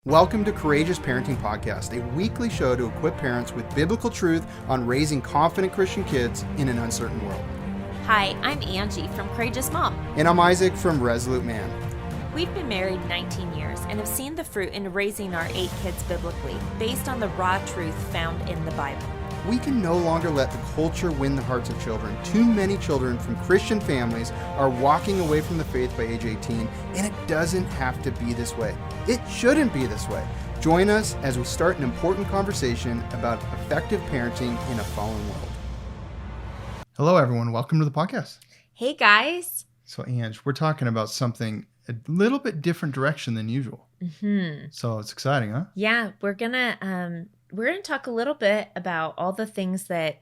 Welcome to Courageous Parenting Podcast, a weekly show to equip parents with biblical truth on raising confident Christian kids in an uncertain world. Hi, I'm Angie from Courageous Mom. And I'm Isaac from Resolute Man. We've been married 19 years and have seen the fruit in raising our 8 kids biblically, based on the raw truth found in the Bible. We can no longer let the culture win the hearts of children. Too many children from Christian families are walking away from the faith by age 18, and it doesn't have to be this way. It shouldn't be this way. Join us as we start an important conversation about effective parenting in a fallen world. Hello, everyone. Welcome to the podcast. Hey, guys. So, Ange, we're talking about something a little bit different direction than usual. So it's exciting, huh? Yeah, we're gonna talk a little bit about all the things that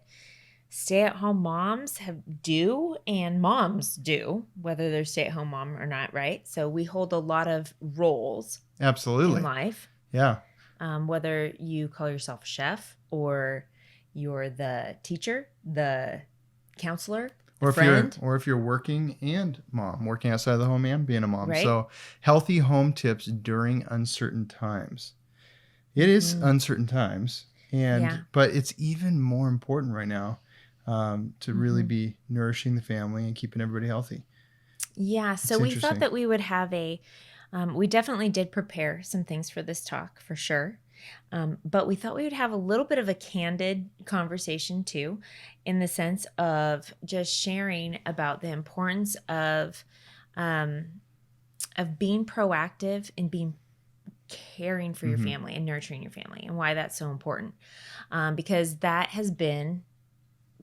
stay-at-home moms do and moms do, whether they're stay-at-home mom or not, right? So we hold a lot of roles Absolutely in life. Yeah. Whether you call yourself a chef or you're the teacher, the counselor, Or friend. if you're working and working outside of the home and being a mom. Right. So healthy home tips during uncertain times. It is uncertain times, but it's even more important right now to really be nourishing the family and keeping everybody healthy. Yeah, so we thought that we would have we definitely did prepare some things for this talk, for sure. But we thought we would have a little bit of a candid conversation too, in the sense of just sharing about the importance of being proactive and caring for your family and nurturing your family, and why that's so important. Because that has been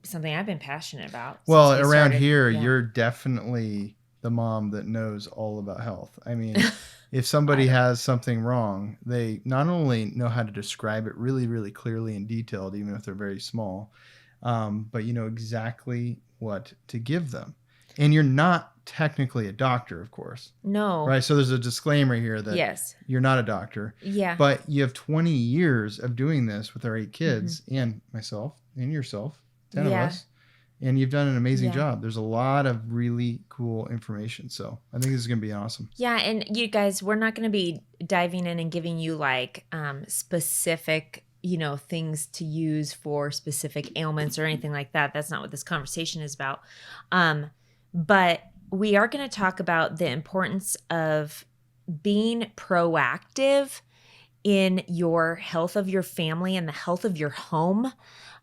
something I've been passionate about. Well, around here, you're definitely the mom that knows all about health. I mean, if somebody has something wrong, they not only know how to describe it really, really clearly and detailed, even if they're very small, but you know exactly what to give them. And you're not technically a doctor, of course. No. Right? So there's a disclaimer here that you're not a doctor. Yeah. But you have 20 years of doing this with our 8 kids and myself and yourself, 10 of us. And you've done an amazing job. There's a lot of really cool information. So I think this is going to be awesome. Yeah. And you guys, we're not going to be diving in and giving you like specific, things to use for specific ailments or anything like that. That's not what this conversation is about. But we are going to talk about the importance of being proactive in your health of your family and the health of your home.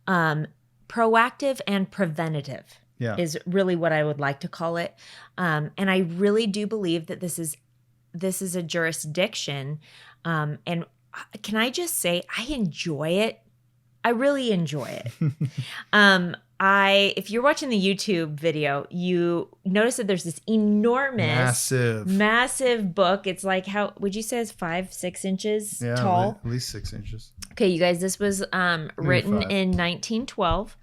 Proactive and preventative is really what I would like to call it. And I really do believe that this is a jurisdiction. And can I just say, I enjoy it. I really enjoy it. If you're watching the YouTube video, you notice that there's this enormous, massive book. It's like, how would you say it's 5-6 inches tall? At least 6 inches. Okay, you guys, this was written in 1912.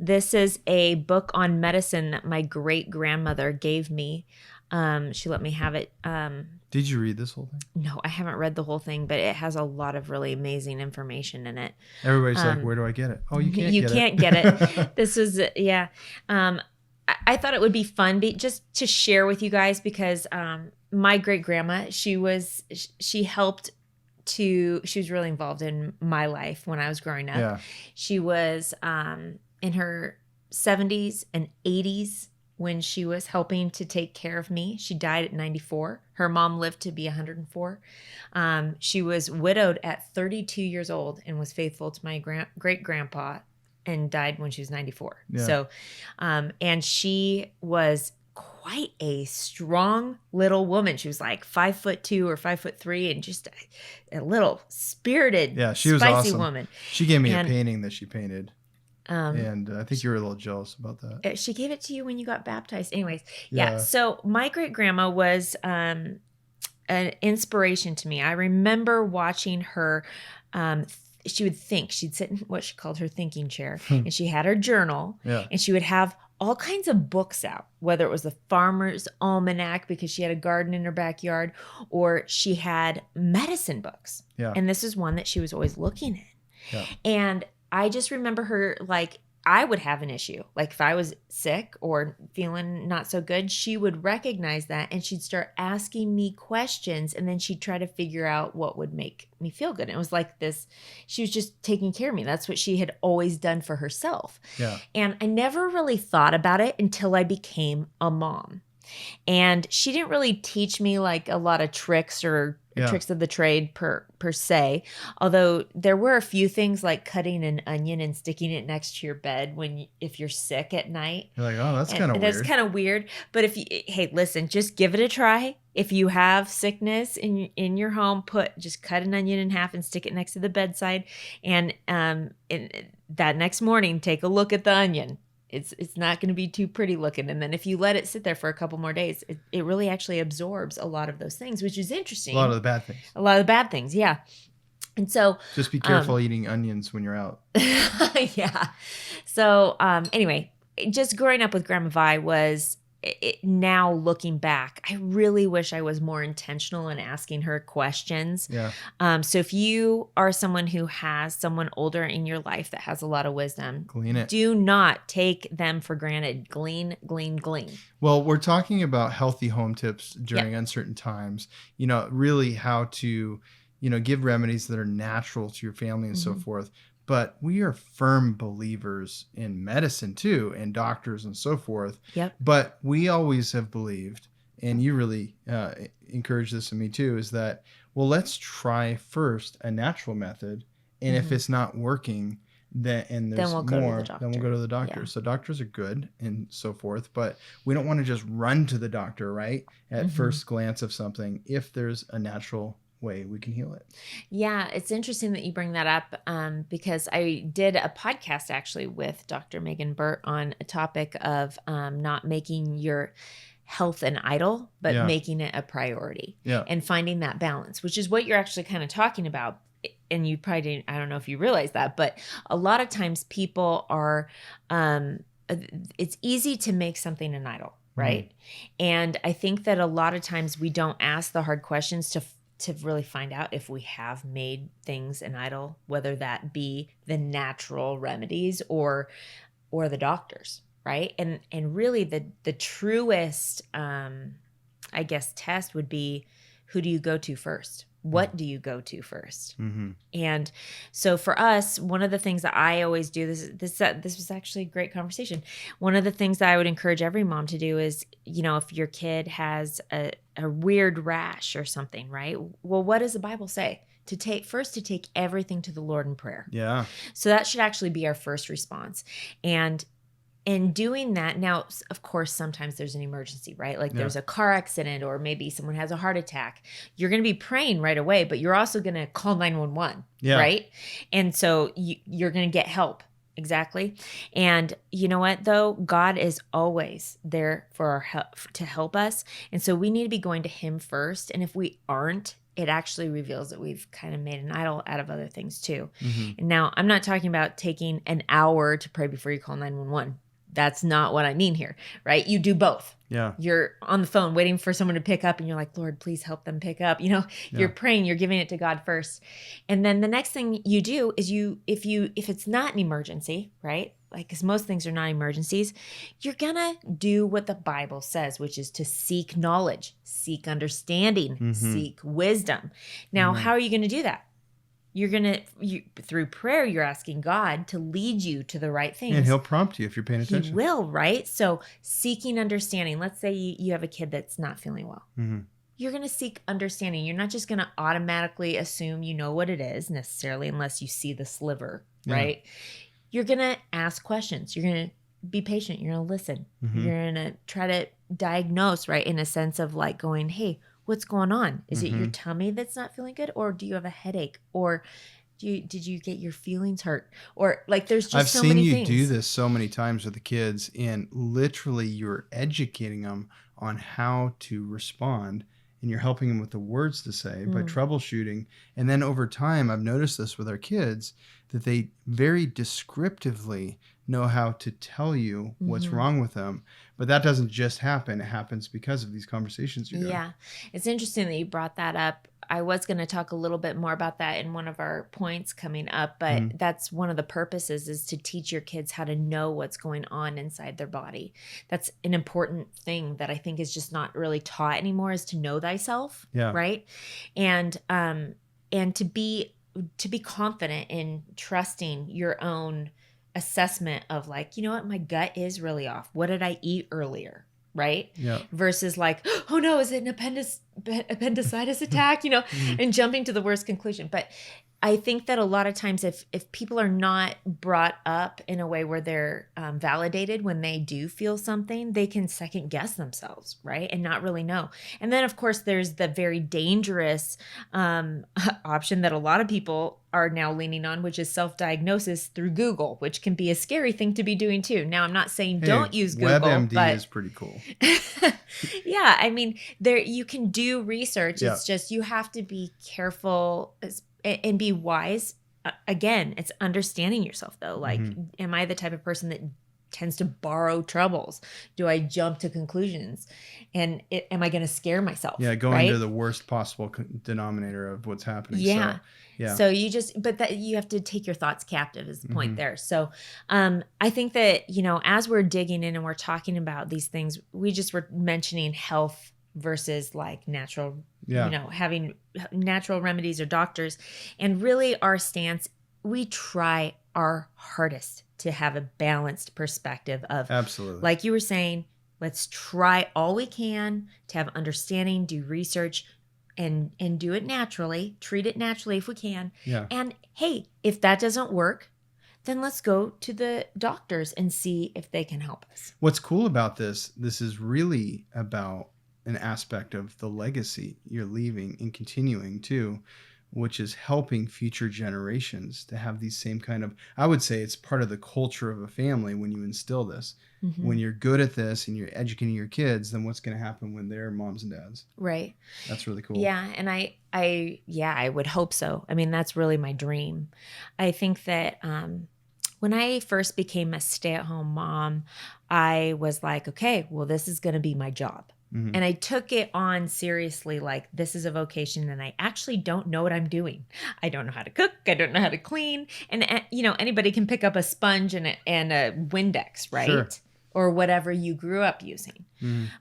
This is a book on medicine that my great-grandmother gave me. She let me have it. Did you read this whole thing? No, I haven't read the whole thing, but it has a lot of really amazing information in it. Everybody's like, where do I get it? Oh, you can't get it. This was, I thought it would be fun just to share with you guys, because my great-grandma, she was really involved in my life when I was growing up. Yeah. She was in her 70s and 80s when she was helping to take care of me. She died at 94. Her mom lived to be 104. She was widowed at 32 years old and was faithful to my great-grandpa and died when she was 94. Yeah. So, and she was quite a strong little woman. She was like 5'2" or 5'3" and just a little spirited, she was spicy awesome. Woman. She gave me a painting that she painted. And I think you were a little jealous about that. She gave it to you when you got baptized. Anyways, so my great-grandma was an inspiration to me. I remember watching her. She would think. She'd sit in what she called her thinking chair. And she had her journal. Yeah. And she would have all kinds of books out, whether it was the Farmer's Almanac because she had a garden in her backyard, or she had medicine books. Yeah. And this is one that she was always looking in. Yeah. And I just remember her, like, I would have an issue. Like if I was sick or feeling not so good, she would recognize that and she'd start asking me questions, and then she'd try to figure out what would make me feel good. And it was like this, she was just taking care of me. That's what she had always done for herself. Yeah. And I never really thought about it until I became a mom. And she didn't really teach me like a lot of tricks or tricks of the trade per se. Although there were a few things like cutting an onion and sticking it next to your bed if you're sick at night. You're like, oh, that's kind of weird. That's kind of weird. But hey, listen, just give it a try. If you have sickness in your home, just cut an onion in half and stick it next to the bedside. And that next morning, take a look at the onion. It's not going to be too pretty looking. And then if you let it sit there for a couple more days, it really actually absorbs a lot of those things, which is interesting. A lot of the bad things. A lot of the bad things, yeah. And so... just be careful eating onions when you're out. Yeah. So anyway, just growing up with Grandma Vi was... now looking back, I really wish I was more intentional in asking her questions. Yeah. So if you are someone who has someone older in your life that has a lot of wisdom, glean it. Do not take them for granted. Glean, glean, glean. Well, we're talking about healthy home tips during uncertain times. Really how to, give remedies that are natural to your family and so forth. But we are firm believers in medicine too, and doctors and so forth. Yep. But we always have believed, and you really encourage this in me too, is that, well, let's try first a natural method. And if it's not working, then there's we'll more, then we'll go to the doctor. Yeah. So doctors are good and so forth, but we don't want to just run to the doctor, right? At first glance of something, if there's a natural way we can heal it. Yeah, it's interesting that you bring that up because I did a podcast actually with Dr. Megan Burt on a topic of not making your health an idol, but making it a priority and finding that balance, which is what you're actually kind of talking about. And you probably didn't, I don't know if you realize that, but a lot of times people are, it's easy to make something an idol, right? And I think that a lot of times we don't ask the hard questions to really find out if we have made things an idol, whether that be the natural remedies or the doctors, right? And really the truest, I guess, test would be, who do you go to first? What do you go to first? And so for us, one of the things that I always do, this was actually a great conversation. One of the things that I would encourage every mom to do is, if your kid has a weird rash or something, right? Well, what does the Bible say? To take everything to the Lord in prayer. Yeah. So that should actually be our first response. And in doing that, now, of course, sometimes there's an emergency, right? Like there's a car accident or maybe someone has a heart attack. You're going to be praying right away, but you're also going to call 911, right? And so you're going to get help. Exactly. And you know what, though? God is always there for our help, to help us. And so we need to be going to him first. And if we aren't, it actually reveals that we've kind of made an idol out of other things too. And now I'm not talking about taking an hour to pray before you call 911. That's not what I mean here, right? You do both. Yeah. You're on the phone waiting for someone to pick up and you're like, Lord, please help them pick up. You're praying, you're giving it to God first. And then the next thing you do is if it's not an emergency, right? Like, because most things are not emergencies, you're going to do what the Bible says, which is to seek knowledge, seek understanding, seek wisdom. Now, how are you going to do that? Through prayer, you're asking God to lead you to the right things. And he'll prompt you if you're paying attention. He will, right? So seeking understanding. Let's say you have a kid that's not feeling well. You're going to seek understanding. You're not just going to automatically assume you know what it is necessarily unless you see the sliver, right? You're going to ask questions. You're going to be patient. You're going to listen. You're going to try to diagnose, right? In a sense of like going, hey, what's going on? Is it your tummy that's not feeling good? Or do you have a headache? Or did you get your feelings hurt? Or like there's just so many things. I've seen you do this so many times with the kids, and literally you're educating them on how to respond, and you're helping them with the words to say by troubleshooting. And then over time, I've noticed this with our kids, that they very descriptively know how to tell you what's wrong with them. But that doesn't just happen. It happens because of these conversations you're doing. Yeah. It's interesting that you brought that up. I was going to talk a little bit more about that in one of our points coming up, but that's one of the purposes, is to teach your kids how to know what's going on inside their body. That's an important thing that I think is just not really taught anymore, is to know thyself. Yeah. Right. And to be confident in trusting your own assessment of like, you know what, my gut is really off. What did I eat earlier? Right. Yeah. Versus like, oh no, is it an appendicitis attack? And jumping to the worst conclusion. But I think that a lot of times if people are not brought up in a way where they're validated when they do feel something, they can second guess themselves, right? And not really know. And then, of course, there's the very dangerous option that a lot of people are now leaning on, which is self-diagnosis through Google, which can be a scary thing to be doing too. Now, I'm not saying don't use Google. WebMD is pretty cool. Yeah, I mean, you can do research. Yeah. It's just you have to be careful and be wise. Again, it's understanding yourself though. Like, am I the type of person that tends to borrow troubles? Do I jump to conclusions? And am I going to scare myself? Yeah, going right? to the worst possible denominator of what's happening. Yeah. So, yeah. So you have to take your thoughts captive is the point there. So I think that, as we're digging in and we're talking about these things, we just were mentioning health versus like natural, having natural remedies or doctors. And really our stance, we try our hardest to have a balanced perspective of, absolutely, like you were saying, let's try all we can to have understanding, do research, and do it naturally, treat it naturally if we can. Yeah. And hey, if that doesn't work, then let's go to the doctors and see if they can help us. What's cool about this is really about an aspect of the legacy you're leaving and continuing too, which is helping future generations to have these same kind of, I would say it's part of the culture of a family when you instill this. When you're good at this and you're educating your kids, then what's going to happen when they're moms and dads? Right. That's really cool. Yeah. And I would hope so. I mean, that's really my dream. I think that when I first became a stay-at-home mom, I was like, okay, well, this is going to be my job. And I took it on seriously, like this is a vocation and I actually don't know what I'm doing. I don't know how to cook. I don't know how to clean. And, anybody can pick up a sponge and a Windex, right? Sure. Or whatever you grew up using.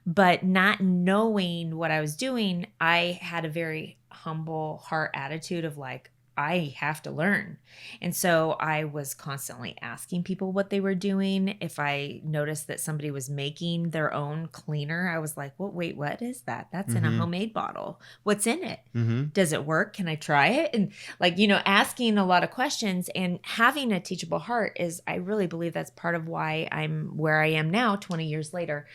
But not knowing what I was doing, I had a very humble heart attitude of like, I have to learn. And so I was constantly asking people what they were doing. If I noticed that somebody was making their own cleaner, I was like, well, wait, what is that? That's in a homemade bottle. What's in it? Does it work? Can I try it? And like, asking a lot of questions and having a teachable heart I really believe that's part of why I'm where I am now, 20 years later.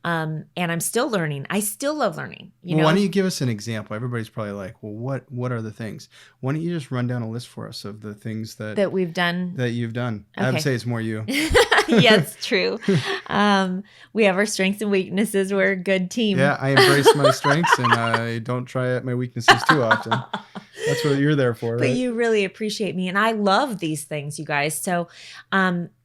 And I'm still learning. I still love learning. Why don't you give us an example? Everybody's probably like, well, what are the things? Why don't you just run down a list for us of the things that we've done, that you've done? Okay. I would say it's more you. Yeah, it's true. We have our strengths and weaknesses. We're a good team. Yeah, I embrace my strengths and I don't try out my weaknesses too often. That's what you're there for, right? But you really appreciate me. And I love these things, you guys. So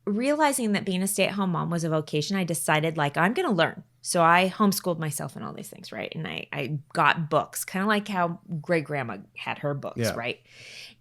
realizing that being a stay-at-home mom was a vocation, I decided like I'm going to learn. So I homeschooled myself and all these things, right? And I got books, kind of like how great grandma had her books, right?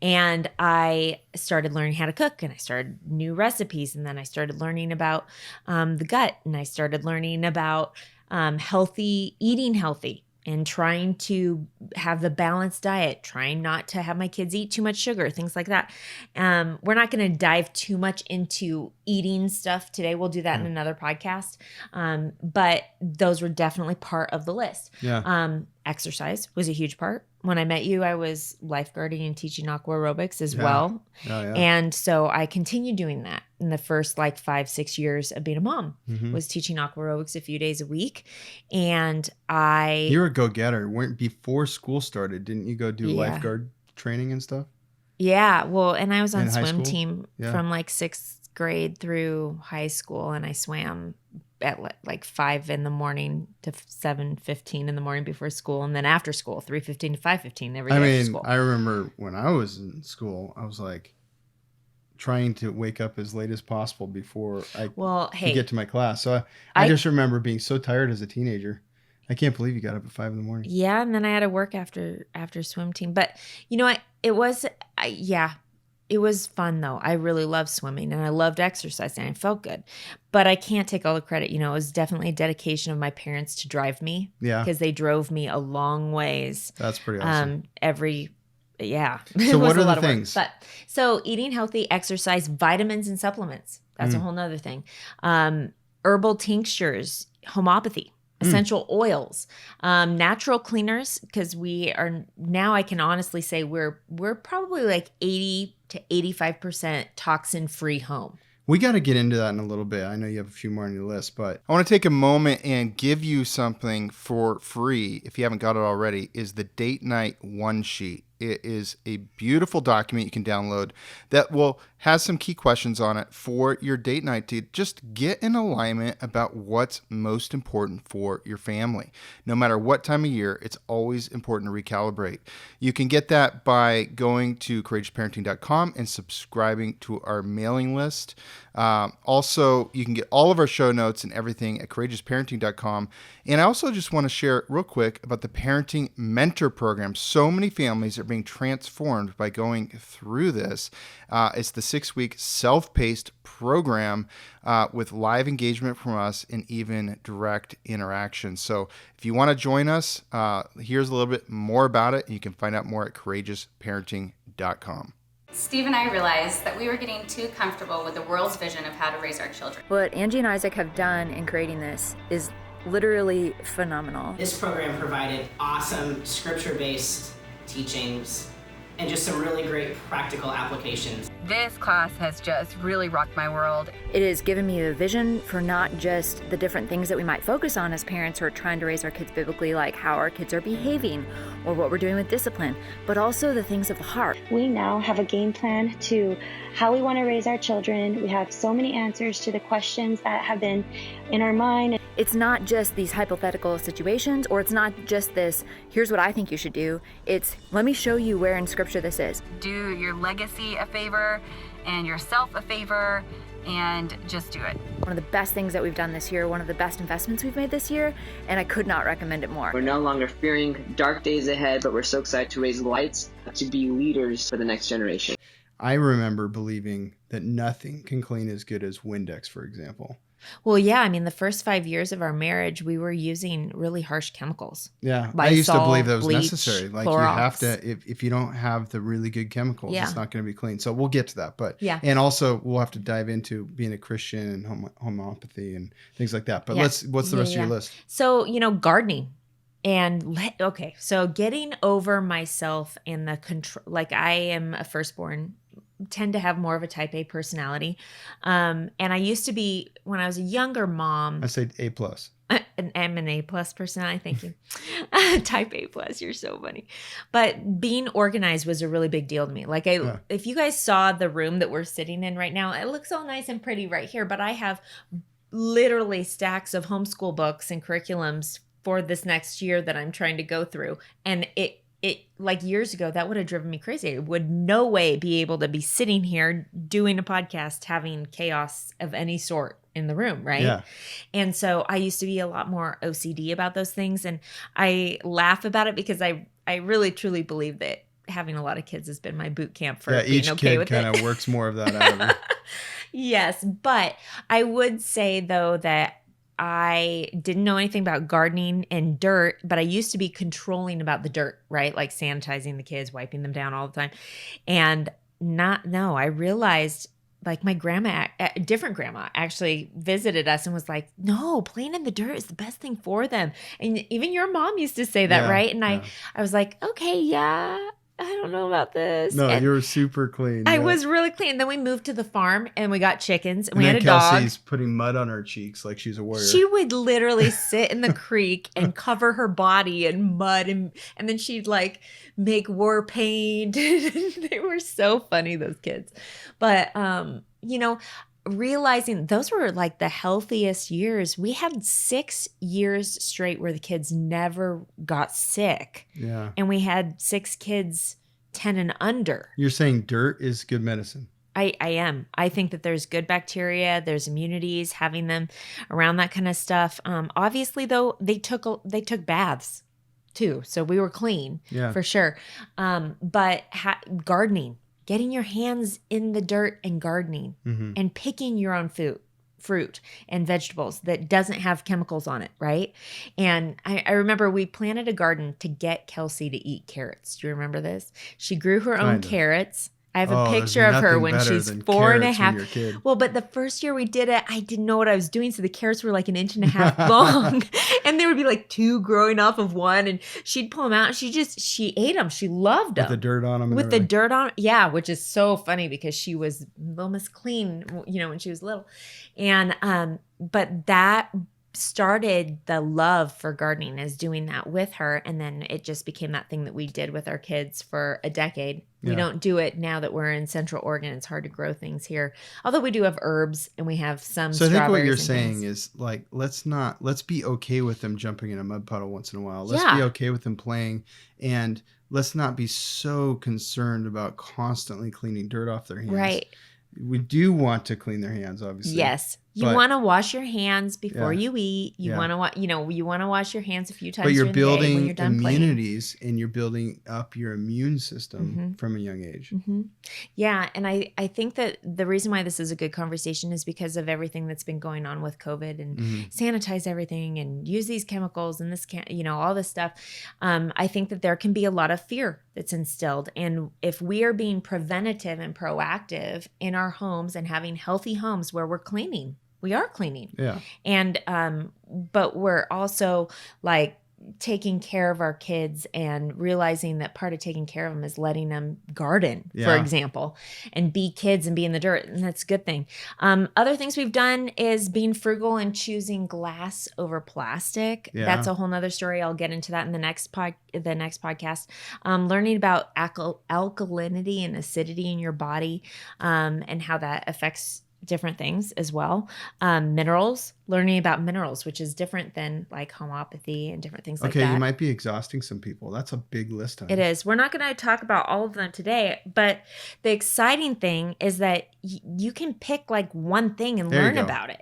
And I started learning how to cook and I started new recipes. And then I started learning about the gut and I started learning about eating healthy. And trying to have the balanced diet, trying not to have my kids eat too much sugar, things like that. We're not going to dive too much into eating stuff today. We'll do that in another podcast. But those were definitely part of the list. Yeah. Exercise was a huge part. When I met you, I was lifeguarding and teaching aqua aerobics as well. Oh, yeah. And so I continued doing that in the first 5-6 years of being a mom. Was teaching aqua aerobics a few days a week. And You're a go-getter. Before school started, didn't you go do lifeguard training and stuff? Yeah. Well, and I was on In high swim school? team Yeah. from 6th grade through high school. And I swam at 5 in the morning to 7:15 in the morning before school. And then after school, 3:15 to 5:15 every day after school. I remember when I was in school, I was trying to wake up as late as possible before I could get to my class. So I just remember being so tired as a teenager. I can't believe you got up at 5 in the morning. Yeah, and then I had to work after swim team. But you know what? It was fun though. I really loved swimming and I loved exercising. I felt good. But I can't take all the credit. You know, it was definitely a dedication of my parents to drive me. Yeah. Because they drove me a long ways. That's pretty awesome. Yeah. So what are the things? But so eating healthy, exercise, vitamins and supplements. That's a whole nother thing. Herbal tinctures, homeopathy, essential oils, natural cleaners, because we are now, I can honestly say we're probably like 80 to 85% toxin free home. We got to get into that in a little bit. I know you have a few more on your list, but I want to take a moment and give you something for free, if you haven't got it already, is the Date Night One Sheet. It is a beautiful document you can download that has some key questions on it for your date night to just get in alignment about what's most important for your family. No matter what time of year, it's always important to recalibrate. You can get that by going to courageousparenting.com and subscribing to our mailing list. Also, you can get all of our show notes and everything at courageousparenting.com. And I also just want to share real quick about the Parenting Mentor Program. So many families are being transformed by going through this. It's the 6-week self-paced program with live engagement from us and even direct interaction. So if you want to join us, here's a little bit more about it. You can find out more at courageousparenting.com. Steve and I realized that we were getting too comfortable with the world's vision of how to raise our children. What Angie and Isaac have done in creating this is literally phenomenal. This program provided awesome scripture-based teachings and just some really great practical applications. This class has just really rocked my world. It has given me a vision for not just the different things that we might focus on as parents who are trying to raise our kids biblically, like how our kids are behaving or what we're doing with discipline, but also the things of the heart. We now have a game plan to how we want to raise our children. We have so many answers to the questions that have been in our mind. It's not just these hypothetical situations, or it's not just this, here's what I think you should do. It's, let me show you where in scripture this is. Do your legacy a favor and yourself a favor and just do it. One of the best things that we've done this year, one of the best investments we've made this year, and I could not recommend it more. We're no longer fearing dark days ahead, but we're so excited to raise lights, to be leaders for the next generation. I remember believing that nothing can clean as good as Windex, for example. Well, yeah. I mean, the first 5 years of our marriage, we were using really harsh chemicals. Yeah. Lysol, I used to believe that was bleach, necessary. Like Clorox. you have to, if you don't have the really good chemicals, Yeah. it's not going to be clean. So we'll get to that. But Yeah. And also we'll have to dive into being a Christian and homeopathy and things like that. But Yeah. what's the rest of your list? So, gardening. So getting over myself and the control, like I am a firstborn, tend to have more of a type A personality. And I used to be, when I was a younger mom. I say A+. I'm an A+ personality. Thank you. Type A+. You're so funny. But being organized was a really big deal to me. Like if you guys saw the room that we're sitting in right now, it looks all nice and pretty right here, but I have literally stacks of homeschool books and curriculums for this next year that I'm trying to go through. And it like years ago, that would have driven me crazy. I would no way be able to be sitting here doing a podcast, having chaos of any sort in the room, right? Yeah. And so I used to be a lot more OCD about those things. And I laugh about it because I really, truly believe that having a lot of kids has been my boot camp for being each okay kid with kind it. of works more of that out of it. Yes. But I would say, though, that I didn't know anything about gardening and dirt, but I used to be controlling about the dirt, right? Like sanitizing the kids, wiping them down all the time. And I realized like my grandma, a different grandma actually visited us and was like, no, playing in the dirt is the best thing for them. And even your mom used to say that, right? And I was like, okay, yeah. I don't know about this. No, and you were super clean. I was really clean. Then we moved to the farm and we got chickens and we then had a dog. Kelsey's putting mud on her cheeks like she's a warrior. She would literally sit in the creek and cover her body in mud and then she'd like make war paint. They were so funny, those kids. But realizing those were like the healthiest years. We had 6 years straight where the kids never got sick. Yeah. And we had 6 kids 10 and under. You're saying dirt is good medicine. I am. I think that there's good bacteria, there's immunities, having them around that kind of stuff. Obviously, though, they took baths too, so we were clean for sure. But gardening, getting your hands in the dirt and gardening and picking your own fruit and vegetables that doesn't have chemicals on it, right? And I remember we planted a garden to get Kelsey to eat carrots. Do you remember this? She grew her own carrots. I have a picture of her when she's 4.5. Well, but the first year we did it, I didn't know what I was doing. So the carrots were like 1.5 inches long and there would be like 2 growing off of one. And she'd pull them out and she ate them. She loved them. With the dirt on them. With the dirt on. Yeah. Which is so funny because she was almost clean, when she was little. And, but that started the love for gardening, is doing that with her. And then it just became that thing that we did with our kids for a decade. We don't do it now that we're in Central Oregon. It's hard to grow things here. Although we do have herbs and we have some So I think what you're saying things. is like, let's be okay with them jumping in a mud puddle once in a while. Let's be okay with them playing, and let's not be so concerned about constantly cleaning dirt off their hands. Right. We do want to clean their hands, obviously. Yes. You want to wash your hands before you eat. You want to, you want to wash your hands a few times. But you're during the day when building you're done immunities and you're building up your immune system from a young age. Yeah. And I think that the reason why this is a good conversation is because of everything that's been going on with COVID and sanitize everything and use these chemicals and this all this stuff. I think that there can be a lot of fear that's instilled. And if we are being preventative and proactive in our homes and having healthy homes where we're cleaning, we are cleaning. Yeah. And, but we're also like taking care of our kids and realizing that part of taking care of them is letting them garden, for example, and be kids and be in the dirt. And that's a good thing. Other things we've done is being frugal and choosing glass over plastic. Yeah. That's a whole nother story. I'll get into that in the next podcast. Learning about alkalinity and acidity in your body, and how that affects different things as well. Minerals, learning about minerals, which is different than like homeopathy and different things like that. Okay, you might be exhausting some people. That's a big list. It is. We're not going to talk about all of them today, but the exciting thing is that you can pick like one thing and learn about it.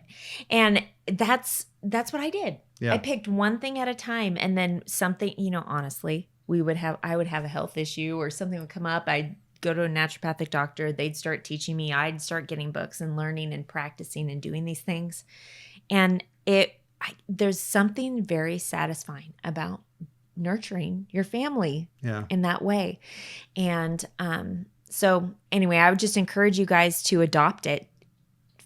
And that's what I did. Yeah. I picked one thing at a time, and then something, honestly, I would have a health issue or something would come up. I'd go to a naturopathic doctor. They'd start teaching me. I'd start getting books and learning and practicing and doing these things. And there's something very satisfying about nurturing your family in that way. And so anyway, I would just encourage you guys to adopt it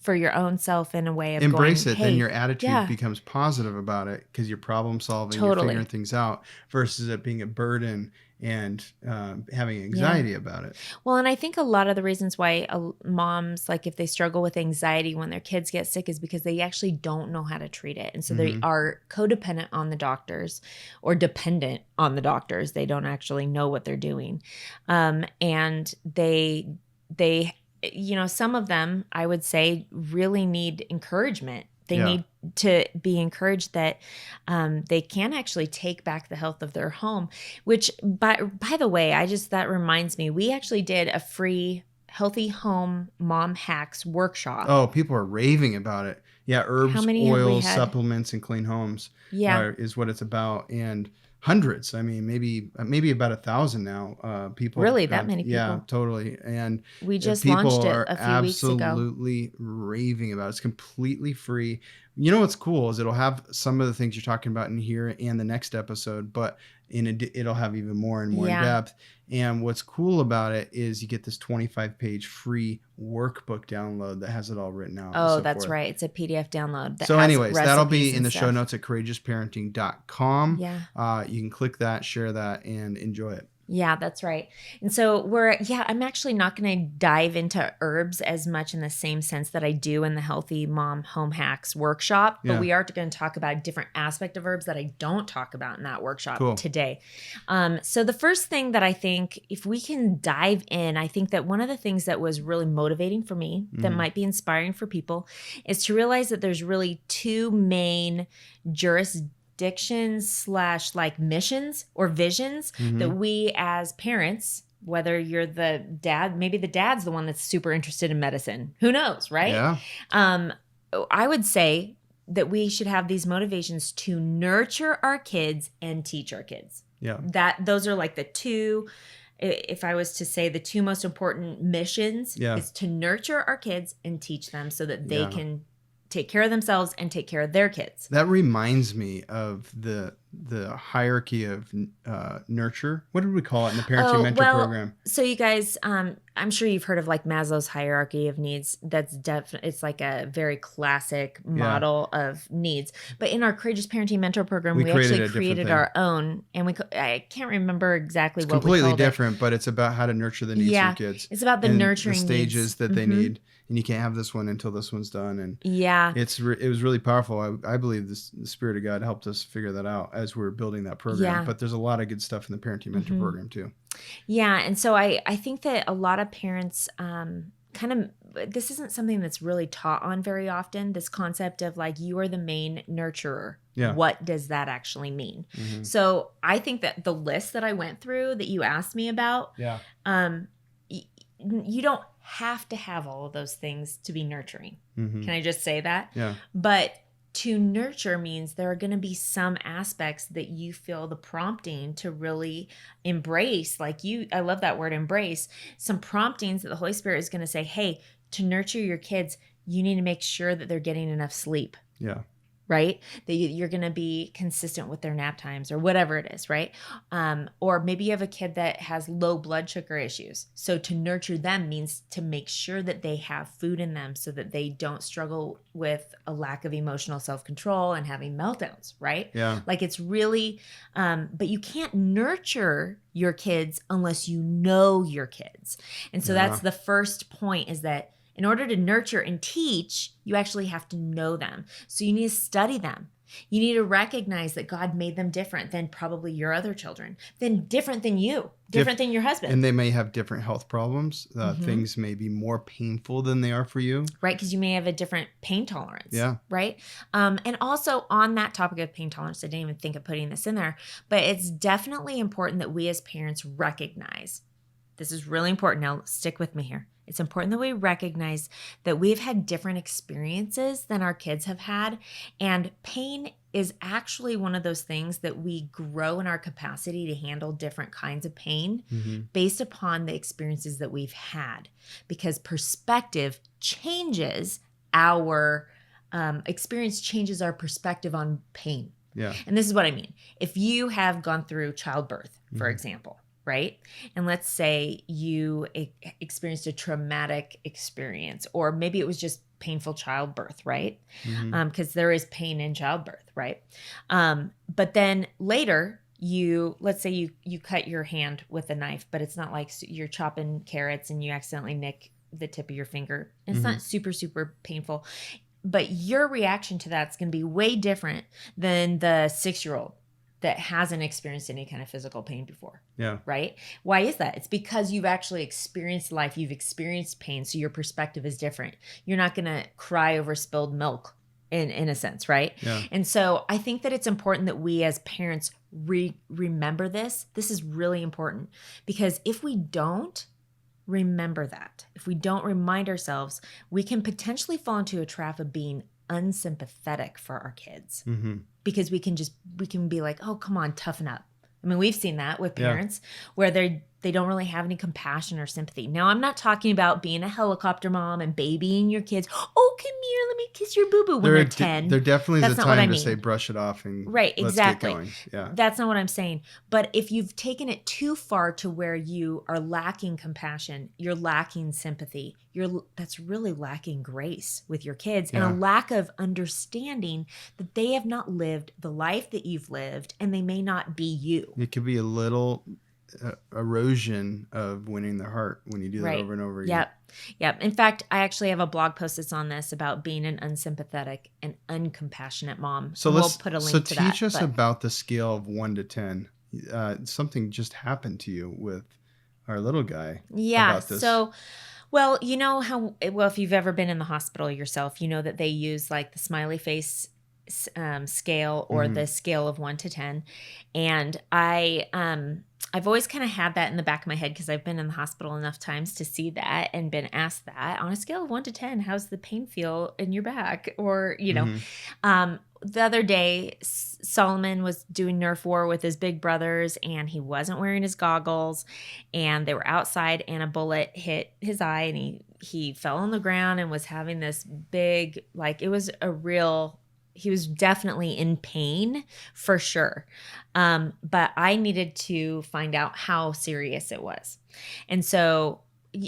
for your own self in a way of embrace going, it. Then your attitude becomes positive about it because you're problem solving, you're figuring things out, versus it being a burden and having anxiety about it. Well, and I think a lot of the reasons why moms, like if they struggle with anxiety when their kids get sick, is because they actually don't know how to treat it. And so they are codependent on the doctors or dependent on the doctors. They don't actually know what they're doing. And they some of them, I would say, really need encouragement. They need to be encouraged that they can actually take back the health of their home, which by the way, that reminds me, we actually did a free Healthy Home Mom Hacks workshop. Oh, people are raving about it. Yeah. Herbs, oils, supplements, and clean homes is what it's about. And hundreds. I mean, maybe about 1,000 now. People really that many people? Yeah, totally. And we just launched it a few weeks ago. People are absolutely raving about it. It's completely free. You know what's cool is it'll have some of the things you're talking about in here and the next episode, but it'll have even more and more in depth. And what's cool about it is you get this 25-page free workbook download that has it all written out. Oh, that's right. It's a PDF download. So anyways, that'll be in the show notes at courageousparenting.com. Yeah. You can click that, share that, and enjoy it. Yeah, that's right. And so I'm actually not going to dive into herbs as much in the same sense that I do in the Healthy Mom Home Hacks workshop, but we are going to talk about a different aspect of herbs that I don't talk about in that workshop today. So the first thing that I think, if we can dive in, I think that one of the things that was really motivating for me, that might be inspiring for people, is to realize that there's really two main jurisdictions / like missions or visions that we as parents whether you're the dad, maybe the dad's the one that's super interested in medicine. Who knows, right? Yeah. I would say that we should have these motivations to nurture our kids and teach our kids. Yeah. Those are like the two, if I was to say the two most important missions, is to nurture our kids and teach them so that they can take care of themselves and take care of their kids. That reminds me of the hierarchy of nurture. What did we call it in the parenting mentor program? So you guys, I'm sure you've heard of like Maslow's hierarchy of needs. That's definitely, it's like a very classic model of needs. But in our Courageous Parenting Mentor program, we actually created our own, and I can't remember exactly what we called it. Completely different, but it's about how to nurture the needs of your kids. It's about the nurturing the stages needs that they need. And you can't have this one until this one's done. And it was really powerful. I believe the Spirit of God helped us figure that out as we're building that program. Yeah. But there's a lot of good stuff in the Parenting Mentor program too. Yeah. And so I think that a lot of parents this isn't something that's really taught on very often, this concept of like, you are the main nurturer. Yeah. What does that actually mean? So I think that the list that I went through that you asked me about, you don't have to have all of those things to be nurturing. Can I just say that? Yeah. But to nurture means there are going to be some aspects that you feel the prompting to really embrace. Like I love that word, embrace. Some promptings that the Holy Spirit is going to say, hey, to nurture your kids, you need to make sure that they're getting enough sleep. Yeah. Right? That you're going to be consistent with their nap times or whatever it is, right? Or maybe you have a kid that has low blood sugar issues. So to nurture them means to make sure that they have food in them so that they don't struggle with a lack of emotional self-control and having meltdowns, right? Yeah. Like it's really, but you can't nurture your kids unless you know your kids. And so that's the first point, is that in order to nurture and teach, you actually have to know them. So you need to study them. You need to recognize that God made them different than probably your other children, then different than you, different than your husband. And they may have different health problems. Things may be more painful than they are for you. Right, because you may have a different pain tolerance. Yeah. Right? And also on that topic of pain tolerance, I didn't even think of putting this in there, but it's definitely important that we as parents recognize, this is really important. Now stick with me here. It's important that we recognize that we've had different experiences than our kids have had. And pain is actually one of those things that we grow in our capacity to handle different kinds of pain based upon the experiences that we've had. Because perspective changes our experience, changes our perspective on pain. Yeah. And this is what I mean. If you have gone through childbirth, for example, right? And let's say you experienced a traumatic experience, or maybe it was just painful childbirth, right? Because there is pain in childbirth, right? But then later, let's say you cut your hand with a knife, but it's not like you're chopping carrots and you accidentally nick the tip of your finger. It's not super, super painful. But your reaction to that's going to be way different than the 6-year-old that hasn't experienced any kind of physical pain before. Yeah. Right? Why is that? It's because you've actually experienced life. You've experienced pain. So your perspective is different. You're not going to cry over spilled milk in a sense, right? Yeah. And so I think that it's important that we as parents remember this. This is really important, because if we don't remember that, if we don't remind ourselves, we can potentially fall into a trap of being unsympathetic for our kids. Because we can be like, oh, come on, toughen up. I mean, we've seen that with parents where they don't really have any compassion or sympathy. Now, I'm not talking about being a helicopter mom and babying your kids. Oh, come here, let me kiss your boo-boo when they're 10. There definitely is That's a not what I time to mean. say brush it off and right, let's exactly. get going. Yeah. That's not what I'm saying. But if you've taken it too far to where you are lacking compassion, you're lacking sympathy, that's really lacking grace with your kids, and a lack of understanding that they have not lived the life that you've lived, and they may not be you. It could be a little erosion of winning their heart when you do that over and over again. Yep. In fact, I actually have a blog post that's on this about being an unsympathetic and uncompassionate mom. So we'll put a link to that. So teach us about the scale of 1 to 10. Something just happened to you with our little guy. Yeah. About this. So, well, you know how, if you've ever been in the hospital yourself, you know that they use like the smiley face scale or the scale of 1 to 10. And I've always kind of had that in the back of my head because I've been in the hospital enough times to see that and been asked that on a scale of 1 to 10, how's the pain feel in your back? Or, the other day, Solomon was doing Nerf war with his big brothers and he wasn't wearing his goggles and they were outside and a bullet hit his eye and he fell on the ground and was having this big, like, it was a real, he was definitely in pain for sure. But I needed to find out how serious it was. And so,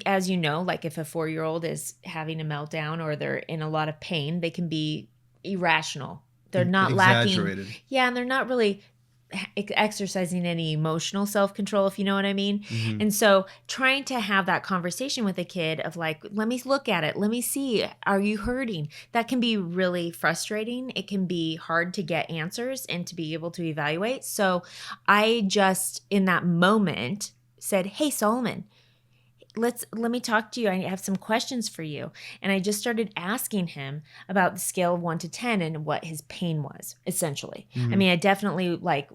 as you know, like if a 4-year-old is having a meltdown or they're in a lot of pain, they can be irrational. They're not exaggerated. lacking. Yeah, and they're not really exercising any emotional self-control, if you know what I mean. And so trying to have that conversation with a kid of like, let me look at it. Let me see. Are you hurting? That can be really frustrating. It can be hard to get answers and to be able to evaluate. So I just, in that moment, said, hey, Solomon, let me talk to you. I have some questions for you. And I just started asking him about the scale of 1 to 10 and what his pain was, essentially. I mean, I definitely like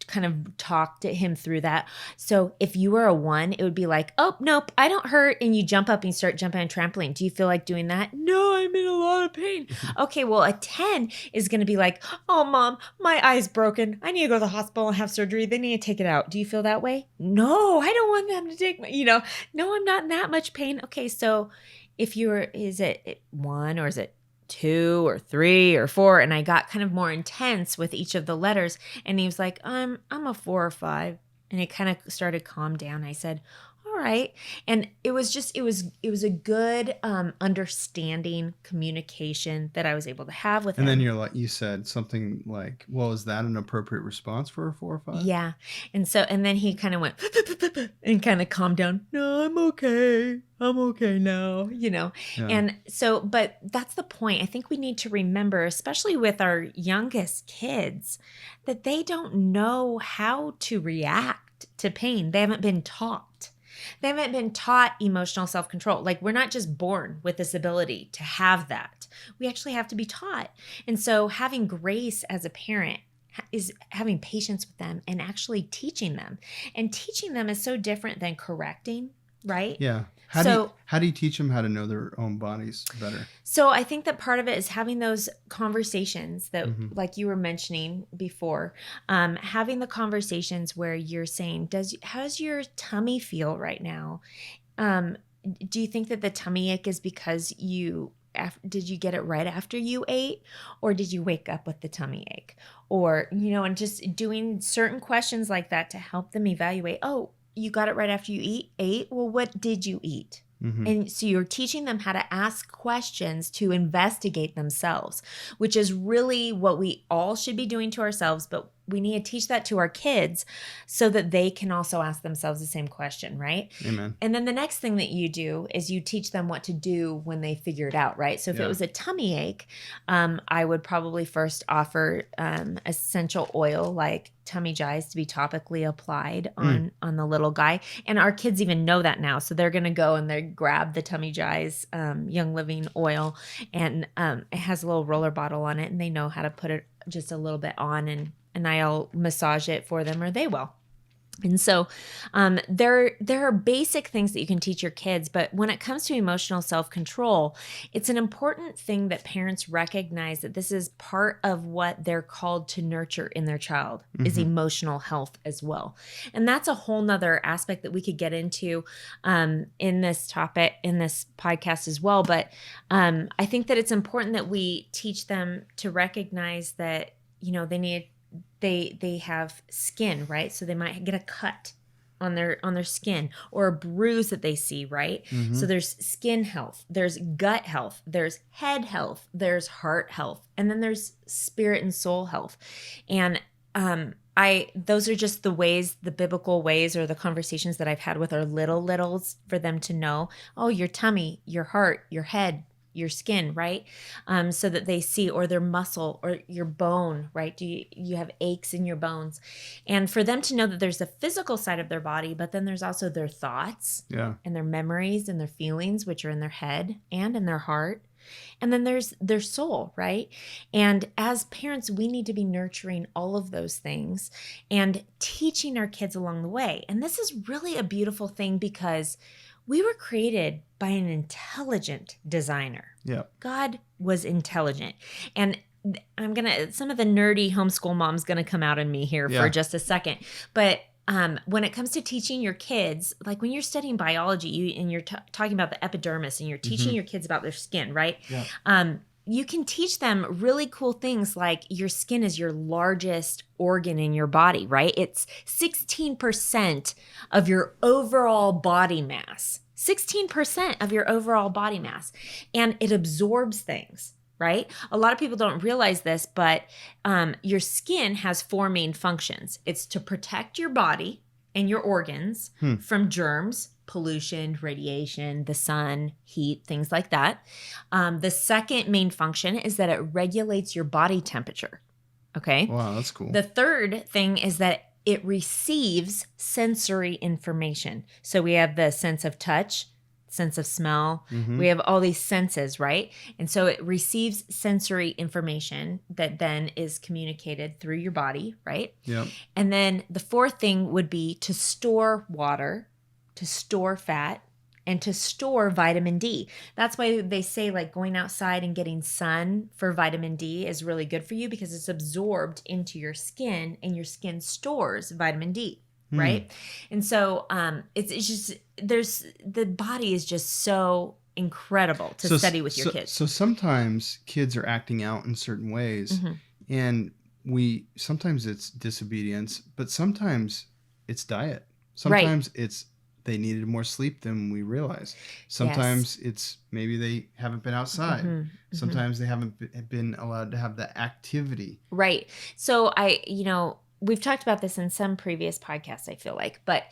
kind of talked to him through that. So if you were a 1, it would be like, oh, nope, I don't hurt. And you jump up and you start jumping on a trampoline. Do you feel like doing that? No, I'm in a lot of pain. Okay, well, a 10 is going to be like, oh, Mom, my eye's broken. I need to go to the hospital and have surgery. They need to take it out. Do you feel that way? No, I don't want them to take my, no, I'm not in that much pain. Okay, so if is it 1 or is it 2 or 3 or 4? And I got kind of more intense with each of the letters. And he was like, I'm a 4 or 5. And it kind of started to calm down. I said, all right. And it was a good understanding communication that I was able to have with him. And then you said something like, well, is that an appropriate response for a 4 or 5? Yeah. And then he kind of went and kind of calmed down. No, I'm okay. I'm okay now, Yeah. And so, but that's the point. I think we need to remember, especially with our youngest kids, that they don't know how to react to pain. They haven't been taught. They haven't been taught emotional self-control. Like, we're not just born with this ability to have that. We actually have to be taught. And so having grace as a parent is having patience with them and actually teaching them. And teaching them is so different than correcting, right? Yeah. How do you teach them how to know their own bodies better? So I think that part of it is having those conversations that, like you were mentioning before, having the conversations where you're saying, how's your tummy feel right now? Do you think that the tummy ache is because did you get it right after you ate, or did you wake up with the tummy ache? Or, and just doing certain questions like that to help them evaluate, oh, you got it right after you ate? Well, what did you eat? And so you're teaching them how to ask questions to investigate themselves, which is really what we all should be doing to ourselves, but we need to teach that to our kids so that they can also ask themselves the same question, right? Amen. And then the next thing that you do is you teach them what to do when they figure it out, right? So if it was a tummy ache, I would probably first offer essential oil like tummy jize to be topically applied on the little guy. And our kids even know that now. So they're going to go and they grab the tummy jize Young Living oil, and it has a little roller bottle on it, and they know how to put it just a little bit on, and I'll massage it for them, or they will. And so there are basic things that you can teach your kids, but when it comes to emotional self-control, it's an important thing that parents recognize that this is part of what they're called to nurture in their child, is emotional health as well. And that's a whole nother aspect that we could get into in this topic, in this podcast as well. But I think that it's important that we teach them to recognize that, they have skin, right? So they might get a cut on their skin, or a bruise that they see, right? So there's skin health, there's gut health, there's head health, there's heart health, and then there's spirit and soul health. And those are just the biblical ways, or the conversations that I've had with our littles for them to know, oh, your tummy, your heart, your head, your skin, right? So that they see, or their muscle, or your bone, right? Do you have aches in your bones? And for them to know that there's a physical side of their body, but then there's also their thoughts and their memories and their feelings, which are in their head and in their heart. And then there's their soul, right? And as parents, we need to be nurturing all of those things and teaching our kids along the way. And this is really a beautiful thing because we were created by an intelligent designer. Yeah. God was intelligent. And some of the nerdy homeschool mom's gonna come out in me here for just a second. But when it comes to teaching your kids, like when you're studying biology, and you're talking about the epidermis, and you're teaching your kids about their skin, right? Yeah. You can teach them really cool things like your skin is your largest organ in your body, right? It's 16% of your overall body mass. 16% of your overall body mass. And it absorbs things, right? A lot of people don't realize this, but your skin has 4 main functions. It's to protect your body and your organs from germs, pollution, radiation, the sun, heat, things like that. The second main function is that it regulates your body temperature. Okay. Wow, that's cool. The third thing is that it receives sensory information. So we have the sense of touch, sense of smell. We have all these senses, right? And so it receives sensory information that then is communicated through your body, right? Yep. And then the fourth thing would be to store water, to store fat, and to store vitamin D. That's why they say like going outside and getting sun for vitamin D is really good for you because it's absorbed into your skin and your skin stores vitamin D. Right. And so it's just the body is just so incredible to study with your kids. So sometimes kids are acting out in certain ways and sometimes it's disobedience, but sometimes it's diet. Sometimes it's they needed more sleep than we realize. Sometimes it's maybe they haven't been outside. Sometimes they haven't been allowed to have the activity. Right. So we've talked about this in some previous podcasts, I feel like, but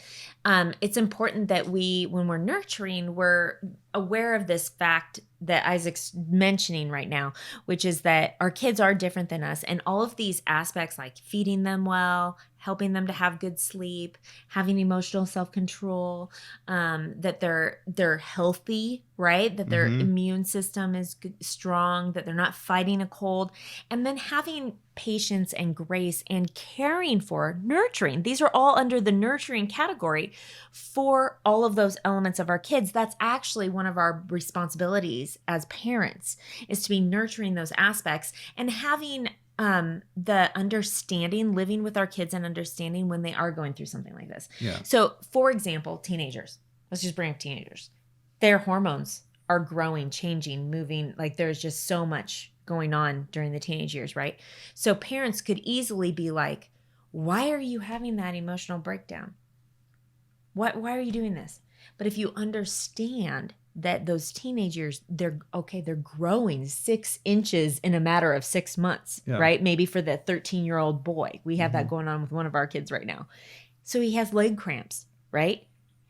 it's important that when we're nurturing, we're aware of this fact that Isaac's mentioning right now, which is that our kids are different than us. And all of these aspects like feeding them well, helping them to have good sleep, having emotional self-control, that they're healthy, right? That their immune system is strong, that they're not fighting a cold, and then having patience and grace and caring for, nurturing. These are all under the nurturing category for all of those elements of our kids. That's actually one of our responsibilities as parents, is to be nurturing those aspects and having the understanding, living with our kids and understanding when they are going through something like this. Yeah. So, for example, teenagers. Let's just bring up teenagers. Their hormones are growing, changing, moving. Like there's just so much going on during the teenage years, right? So parents could easily be like, why are you having that emotional breakdown? Why are you doing this? But if you understand that those teenagers, they're growing 6 inches in a matter of 6 months, right? Maybe for the 13-year-old boy. We have that going on with one of our kids right now. So he has leg cramps, right?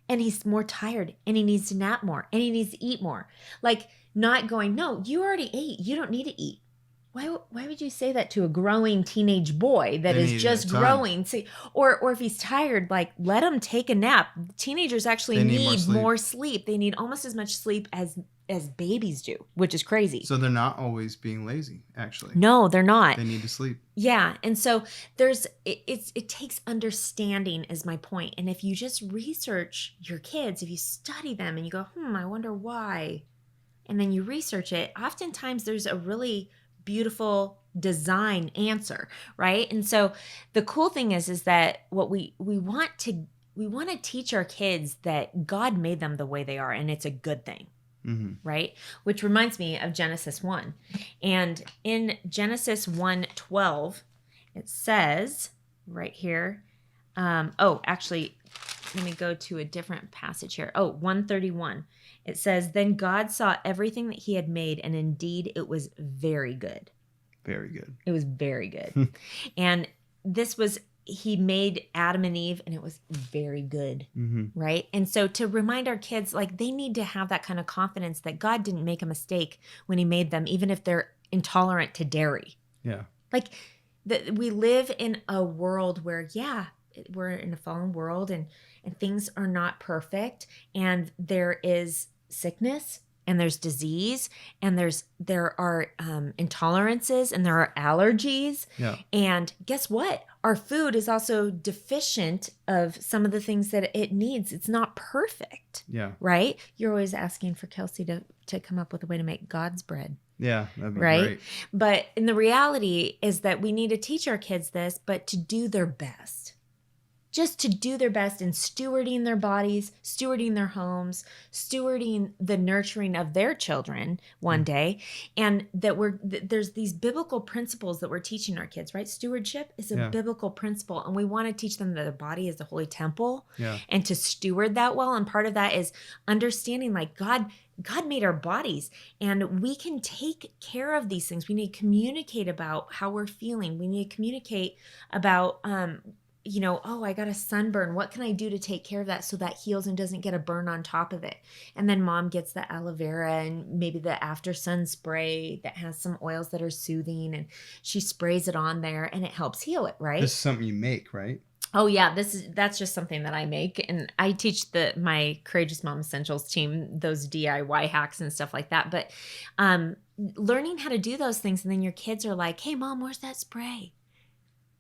And he's more tired and he needs to nap more and he needs to eat more. Like not going, no, you already ate. You don't need to eat. Why would you say that to a growing teenage boy that is just growing? See, or if he's tired, like let him take a nap. Teenagers actually need more sleep. They need almost as much sleep as babies do, which is crazy. So they're not always being lazy, actually. No, they're not. They need to sleep. Yeah, and so it takes understanding is my point. And if you just research your kids, if you study them and you go, I wonder why, and then you research it, oftentimes there's a really beautiful design answer, right? And so the cool thing is that what we want to teach our kids that God made them the way they are, and it's a good thing. Right? Which reminds me of Genesis 1. And in Genesis 1:12, it says right here, actually, let me go to a different passage here. 1:31. It says, then God saw everything that he had made, and indeed it was very good. Very good. It was very good. And he made Adam and Eve, and it was very good, right? And so to remind our kids, like they need to have that kind of confidence that God didn't make a mistake when he made them, even if they're intolerant to dairy. Yeah. Like we live in a world where, we're in a fallen world and things are not perfect, and there is sickness and there's disease, and there are intolerances, and there are allergies. Yeah. And guess what? Our food is also deficient of some of the things that it needs. It's not perfect. Yeah. Right? You're always asking for Kelsey to come up with a way to make God's bread. Yeah, that'd be Right? great. But in the reality is that we need to teach our kids this, but to do their best. Just to do their best in stewarding their bodies, stewarding their homes, stewarding the nurturing of their children one day. And that there's these biblical principles that we're teaching our kids, right? Stewardship is a biblical principle. And we want to teach them that their body is the holy temple and to steward that well. And part of that is understanding like God made our bodies, and we can take care of these things. We need to communicate about how we're feeling. We need to communicate about, oh, I got a sunburn. What can I do to take care of that so that heals and doesn't get a burn on top of it? And then mom gets the aloe vera and maybe the after sun spray that has some oils that are soothing, and she sprays it on there and it helps heal it, right? This is something you make, right? Oh yeah, that's just something that I make, and I teach my Courageous Mom Essentials team those DIY hacks and stuff like that. But learning how to do those things, and then your kids are like, "Hey, mom, where's that spray?"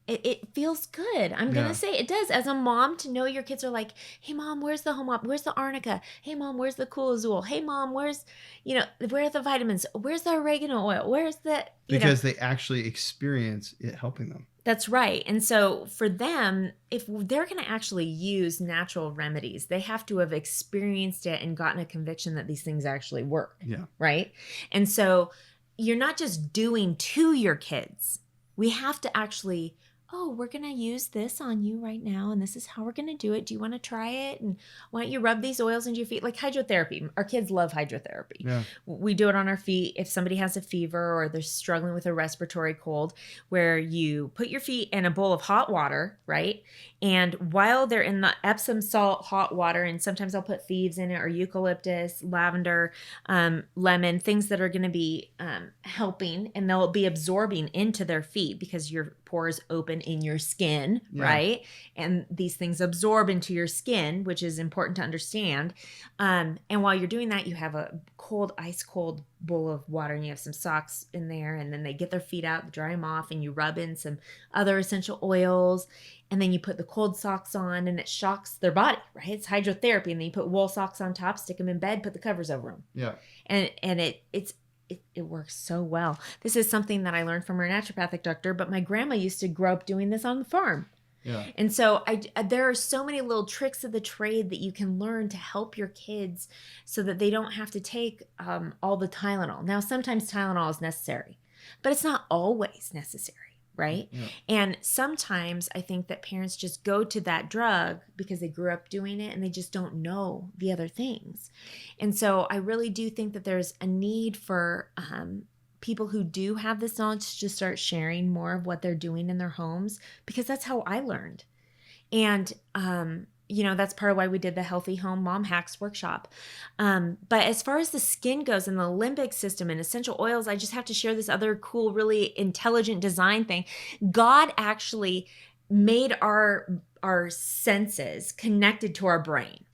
It feels good. I'm gonna say it does. As a mom, to know your kids are like, "Hey, mom, where's the home op? Where's the arnica? Hey, mom, where's the Cool Azul? Hey, mom, where are the vitamins? Where's the oregano oil? Where's the Because they actually experience it helping them. That's right. And so for them, if they're going to actually use natural remedies, they have to have experienced it and gotten a conviction that these things actually work. Yeah. Right. And so you're not just doing to your kids. We have to actually, we're going to use this on you right now, and this is how we're going to do it. Do you want to try it? And why don't you rub these oils into your feet? Like hydrotherapy. Our kids love hydrotherapy. Yeah. We do it on our feet if somebody has a fever or they're struggling with a respiratory cold, where you put your feet in a bowl of hot water, right? And while they're in the Epsom salt hot water, and sometimes I'll put thieves in it, or eucalyptus, lavender, lemon, things that are going to be helping, and they'll be absorbing into their feet because your pores open in your skin, right? And these things absorb into your skin, which is important to understand. And while you're doing that, you have a ice cold bowl of water, and you have some socks in there, and then they get their feet out, dry them off, and you rub in some other essential oils, and then you put the cold socks on, and it shocks their body, right? It's hydrotherapy. And then you put wool socks on top, stick them in bed, put the covers over them. Yeah. And it works so well. This is something that I learned from our naturopathic doctor, but my grandma used to grow up doing this on the farm. Yeah. And so there are so many little tricks of the trade that you can learn to help your kids so that they don't have to take all the Tylenol. Now, sometimes Tylenol is necessary, but it's not always necessary. Right? Yeah. And sometimes I think that parents just go to that drug because they grew up doing it and they just don't know the other things. And so I really do think that there's a need for people who do have this knowledge to start sharing more of what they're doing in their homes, because that's how I learned. And, that's part of why we did the Healthy Home Mom Hacks workshop. But as far as the skin goes and the limbic system and essential oils, I just have to share this other cool, really intelligent design thing. God actually made our senses connected to our brain.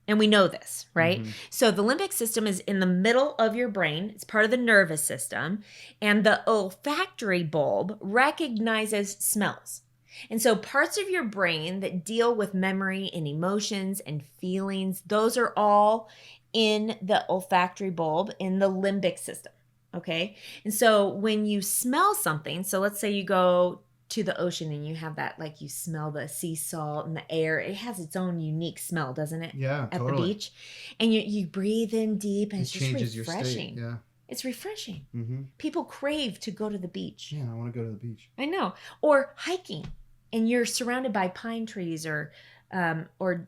And we know this, right? Mm-hmm. So the limbic system is in the middle of your brain. It's part of the nervous system. And the olfactory bulb recognizes smells. And so parts of your brain that deal with memory and emotions and feelings, those are all in the olfactory bulb, in the limbic system, okay? And so when you smell something, so let's say you go to the ocean and you have that, like you smell the sea salt and the air, it has its own unique smell, doesn't it? Yeah, at totally. The beach. And you breathe in deep, and it's just refreshing. Your state. Yeah. It's refreshing. Mm-hmm. People crave to go to the beach. Yeah, I want to go to the beach. I know. Or hiking. And you're surrounded by pine trees or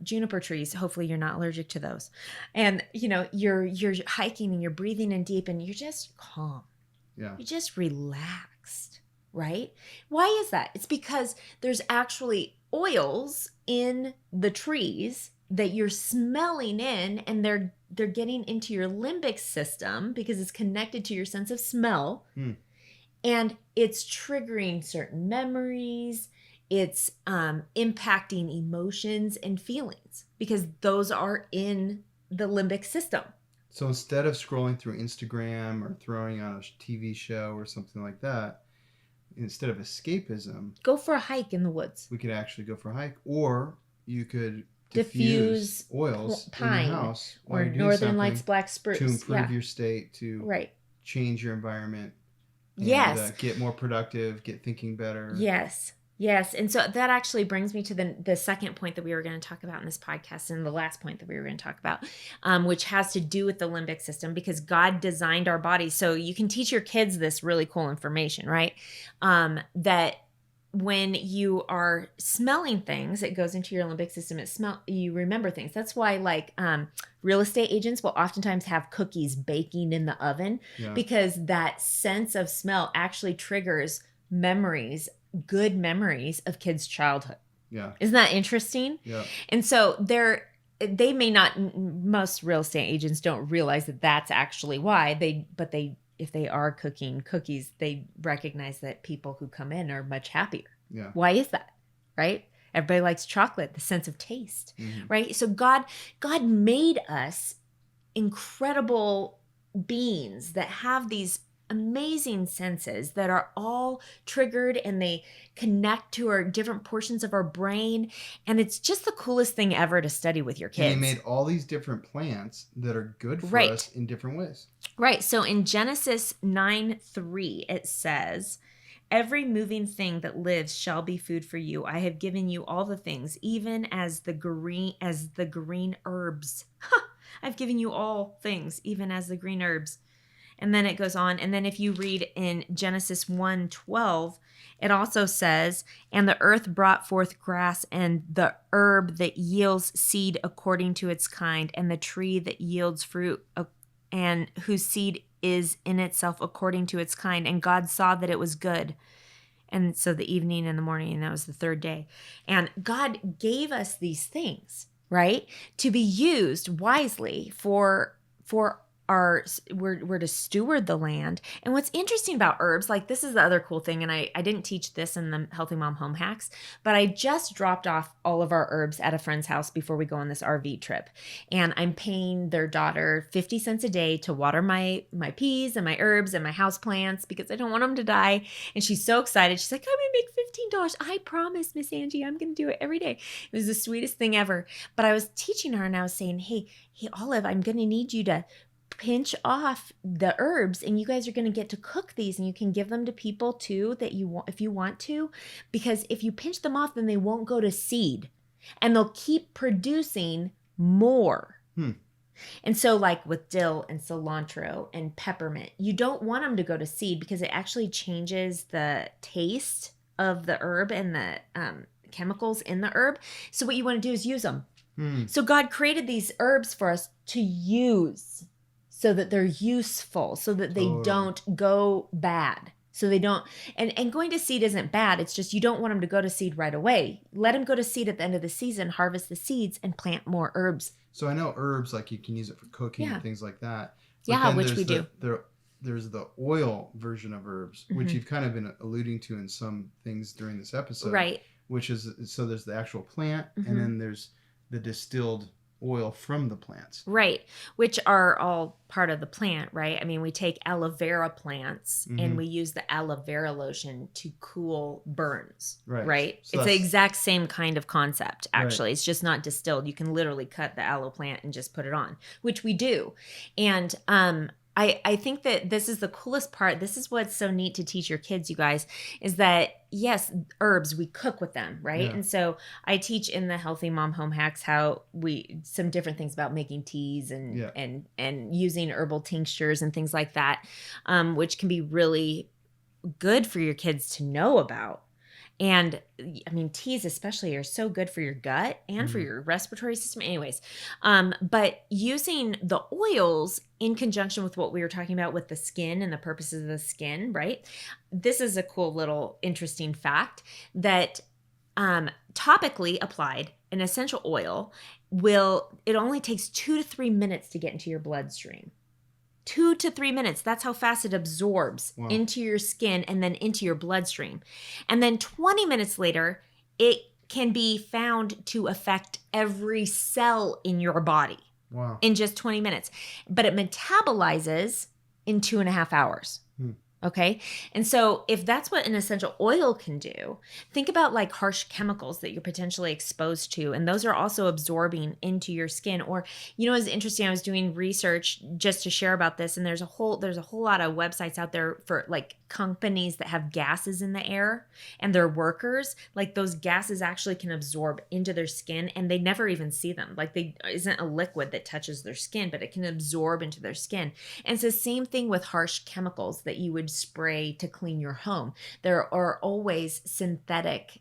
juniper trees. Hopefully you're not allergic to those. And you're hiking and you're breathing in deep and you're just calm. Yeah. You're just relaxed, right? Why is that? It's because there's actually oils in the trees that you're smelling in, and they're getting into your limbic system because it's connected to your sense of smell. And it's triggering certain memories. It's impacting emotions and feelings because those are in the limbic system, So instead of scrolling through Instagram or throwing on a TV show or something like that, instead of escapism, Go for a hike in the woods. we could actually go for a hike, or you could Diffuse oils pine in your house while or you're doing Northern something Lights black spruce. to improve Yeah. your state, to Right. change your environment. And, Yes. get more productive, get thinking better. Yes. Yes. And so that actually brings me to the second point that we were going to talk about in this podcast, and the last point that we were going to talk about, which has to do with the limbic system, because God designed our bodies. So you can teach your kids this really cool information, right? That when you are smelling things, it goes into your limbic system. You remember things. That's why, like, real estate agents will oftentimes have cookies baking in the oven, because that sense of smell actually triggers memories, good memories of kids' childhood. Yeah. Isn't that interesting? Yeah. And so they may not, most real estate agents don't realize that that's actually why if they are cooking cookies, they recognize that people who come in are much happier. Yeah. Why is that? Right? Everybody likes chocolate, the sense of taste, right? So God made us incredible beings that have these amazing senses that are all triggered, and they connect to our different portions of our brain. And it's just the coolest thing ever to study with your kids. And they made all these different plants that are good for Right. us in different ways. Right. So in Genesis 9:3, it says, "Every moving thing that lives shall be food for you. I have given you all the things, even as the green herbs." I've given you all things, even as the green herbs. And then it goes on. And then if you read in Genesis 1:12, it also says, "And the earth brought forth grass, and the herb that yields seed according to its kind, and the tree that yields fruit, and whose seed is in itself according to its kind. And God saw that it was good." And so the evening and the morning, and that was the third day. And God gave us these things, right, to be used wisely for we're to steward the land. And what's interesting about herbs, like, this is the other cool thing, and I didn't teach this in the Healthy Mom Home Hacks, but I just dropped off all of our herbs at a friend's house before we go on this RV trip. And I'm paying their daughter 50 cents a day to water my peas and my herbs and my houseplants, because I don't want them to die. And she's so excited. She's like, "I'm going to make $15. I promise, Miss Angie, I'm going to do it every day." It was the sweetest thing ever. But I was teaching her, and I was saying, hey, Olive, I'm going to need you to pinch off the herbs, and you guys are going to get to cook these, and you can give them to people too that you want, if you want to, because if you pinch them off, then they won't go to seed, and they'll keep producing more. And so, like with dill and cilantro and peppermint, you don't want them to go to seed, because it actually changes the taste of the herb and the chemicals in the herb. So what you want to do is use them. So God created these herbs for us to use, so that they're useful, so that they don't go bad. So they don't, and going to seed isn't bad. It's just you don't want them to go to seed right away. Let them go to seed at the end of the season, harvest the seeds, and plant more herbs. So I know herbs, like, you can use it for cooking and things like that. But Yeah, then which we do. There's the oil version of herbs, which you've kind of been alluding to in some things during this episode. Right. Which is, so there's the actual plant, and then there's the distilled oil from the plants. Right. Which are all part of the plant, right? I mean, we take aloe vera plants and we use the aloe vera lotion to cool burns, right? So it's the exact same kind of concept, actually. Right. It's just not distilled. You can literally cut the aloe plant and just put it on, which we do. And I think that this is the coolest part. This is what's so neat to teach your kids, you guys, is that, yes, herbs, we cook with them, right? Yeah. And so I teach in the Healthy Mom Home Hacks some different things about making teas and using herbal tinctures and things like that, which can be really good for your kids to know about. And I mean, teas especially are so good for your gut and for your respiratory system. Anyways, but using the oils in conjunction with what we were talking about with the skin and the purposes of the skin, right? This is a cool little interesting fact that topically applied, an essential oil it only takes 2 to 3 minutes to get into your bloodstream. 2 to 3 minutes. That's how fast it absorbs into your skin and then into your bloodstream. And then 20 minutes later, it can be found to affect every cell in your body. Wow. in just 20 minutes. But it metabolizes in 2.5 hours. Okay. And so if that's what an essential oil can do, think about like harsh chemicals that you're potentially exposed to. And those are also absorbing into your skin. Or, it's interesting. I was doing research just to share about this. And there's a whole lot of websites out there for like companies that have gases in the air and their workers, like those gases actually can absorb into their skin and they never even see them. Like isn't a liquid that touches their skin, but it can absorb into their skin. And it's the same thing with harsh chemicals that you would spray to clean your home. There are always synthetic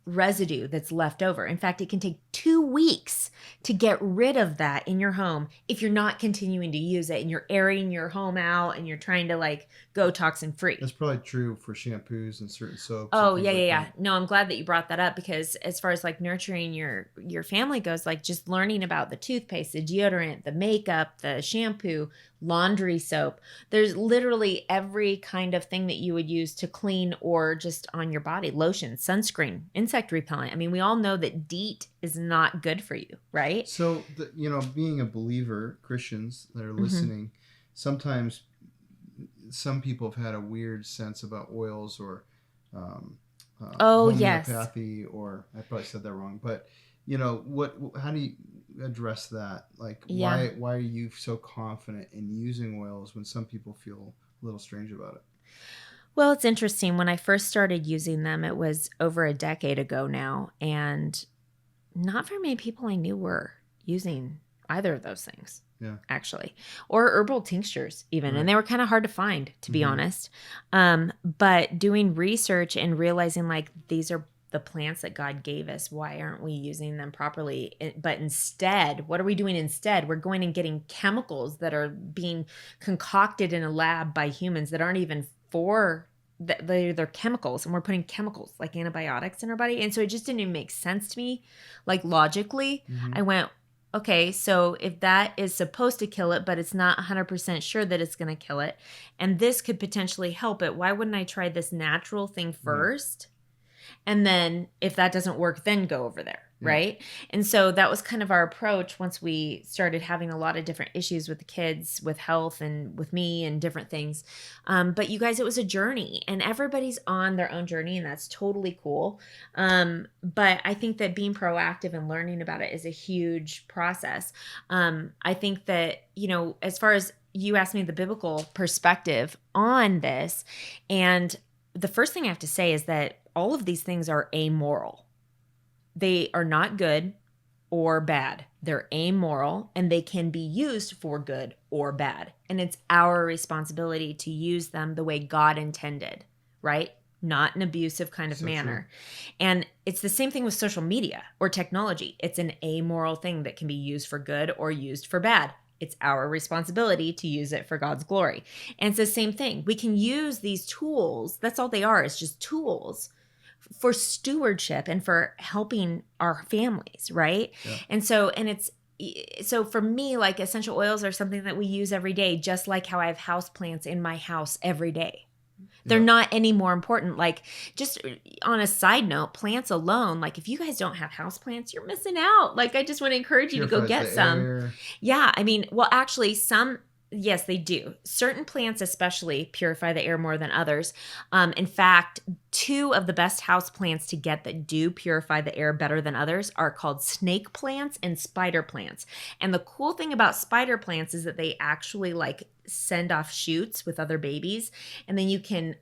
residue that's left over. In fact, it can take 2 weeks to get rid of that in your home if you're not continuing to use it and you're airing your home out and you're trying to like go toxin free. That's probably true for shampoos and certain soaps. Oh, yeah. No, I'm glad that you brought that up because as far as like nurturing your family goes, like just learning about the toothpaste, the deodorant, the makeup, the shampoo, laundry soap, there's literally every kind of thing that you would use to clean or just on your body, lotion, sunscreen, insect repellent. I mean, we all know that DEET is not good for you, right? So, being a believer, Christians that are listening, sometimes some people have had a weird sense about oils or homeopathy, or I probably said that wrong, but how do you address that? Like, why are you so confident in using oils when some people feel a little strange about it? Well, it's interesting. When I first started using them, it was over a decade ago now, and not very many people I knew were using either of those things. Yeah. Actually, or herbal tinctures even. Right. And they were kind of hard to find, to be honest. But doing research and realizing like these are the plants that God gave us. Why aren't we using them properly? But instead, what are we doing instead? We're going and getting chemicals that are being concocted in a lab by humans that aren't even they're chemicals, and we're putting chemicals like antibiotics in our body. And so it just didn't even make sense to me. Like logically, I went, okay, so if that is supposed to kill it, but it's not 100% sure that it's going to kill it, and this could potentially help it, why wouldn't I try this natural thing first? And then if that doesn't work, then go over there, right? And so that was kind of our approach once we started having a lot of different issues with the kids, with health and with me and different things. But you guys, it was a journey, and everybody's on their own journey, and that's totally cool. But I think that being proactive and learning about it is a huge process. I think that, as far as you asked me the biblical perspective on this, and the first thing I have to say is that all of these things are amoral. They are not good or bad. They're amoral, and they can be used for good or bad. And it's our responsibility to use them the way God intended, right? Not an abusive kind of manner. True. And it's the same thing with social media or technology. It's an amoral thing that can be used for good or used for bad. It's our responsibility to use it for God's glory. And it's the same thing. We can use these tools. That's all they are. It's just tools for stewardship and for helping our families, right? Yeah. And so for me, like essential oils are something that we use every day, just like how I have houseplants in my house every day. They're not any more important. Like, just on a side note, plants alone, like if you guys don't have houseplants, you're missing out. Like, I just want to encourage you to go get some. Air. Yeah. I mean, well, actually yes, they do. Certain plants especially purify the air more than others. In fact, 2 of the best house plants to get that do purify the air better than others are called snake plants and spider plants. And the cool thing about spider plants is that they actually like send off shoots with other babies, and then you can